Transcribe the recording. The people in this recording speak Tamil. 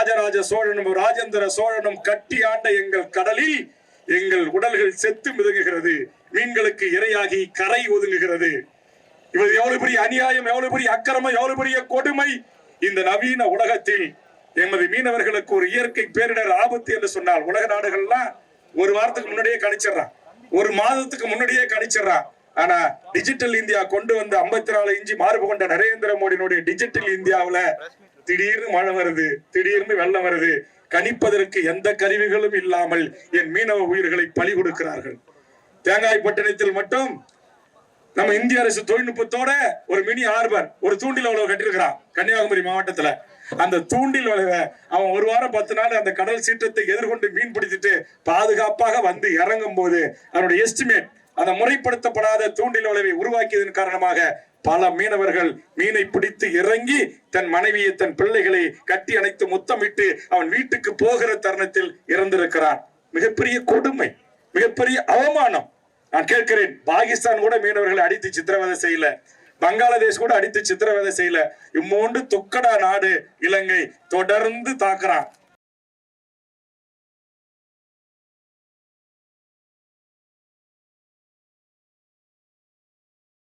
ராஜராஜ சோழனும் ராஜேந்திர சோழனும் கட்டி ஆண்ட எங்கள் கடலில் எங்கள் உடல்கள் செத்து மிதங்குகிறது, மீன்களுக்கு இரையாகி கரை ஒதுங்குகிறது. இவர் எவ்வளவு பெரிய அநியாயம், எவ்வளவு பெரிய அக்கிரமம், எவ்வளவு பெரிய கொடுமை. இந்த நவீன உலகத்தில் எமது மீனவர்களுக்கு ஒரு இயற்கை பேரிடர் ஆபத்து என்று சொன்னால் உலக நாடுகள்லாம் ஒரு வாரத்துக்கு முன்னாடியே கணிச்சிடறான், ஒரு மாதத்துக்கு முன்னாடியே கணிச்சிடறான். ஆனா டிஜிட்டல் இந்தியா கொண்டு வந்த 54 இன்ச்சு மார்பு கொண்ட நரேந்திர மோடியினுடைய டிஜிட்டல் இந்தியாவுல திடீர்னு மழை வருது, திடீர்னு வெள்ளம் வருது. கணிப்பதற்கு எந்த கருவிகளும் இல்லாமல் என் மீனவ உயிர்களை பலி கொடுக்கிறார்கள். தேங்காய்பட்டினத்தில் மட்டும் நம்ம இந்திய அரசு தொழில்நுட்பத்தோட ஒரு மினி ஹார்பர், ஒரு தூண்டில் உழவு கட்டிருக்கிறான் கன்னியாகுமரி மாவட்டத்துல. அந்த தூண்டில் உழவை அவன் ஒரு வாரம் 10 நாள் அந்த கடல் சீற்றத்தை எதிர்கொண்டு மீன் பிடிச்சிட்டு பாதுகாப்பாக வந்து இறங்கும் போது அவனுடைய எஸ்டிமேட், அந்த முறைப்படுத்தப்படாத தூண்டில் உழவை உருவாக்கியதன் காரணமாக பல மீனவர்கள் மீனை பிடித்து இறங்கி தன் மனைவியை தன் பிள்ளைகளை கட்டி அணைத்து முத்தமிட்டு அவன் வீட்டுக்கு போகிற தருணத்தில் இறந்திருக்கிறான். மிகப்பெரிய கொடுமை, மிகப்பெரிய அவமானம். நான் கேட்கிறேன், பாகிஸ்தான் கூட மீனவர்களை அடித்து சித்திரவதை செய்யல, பங்களாதேஷ் கூட அடித்து சித்திரவதை செய்யல. இம்மோண்டு துக்கடா நாடு இலங்கை தொடர்ந்து தாக்குறான்.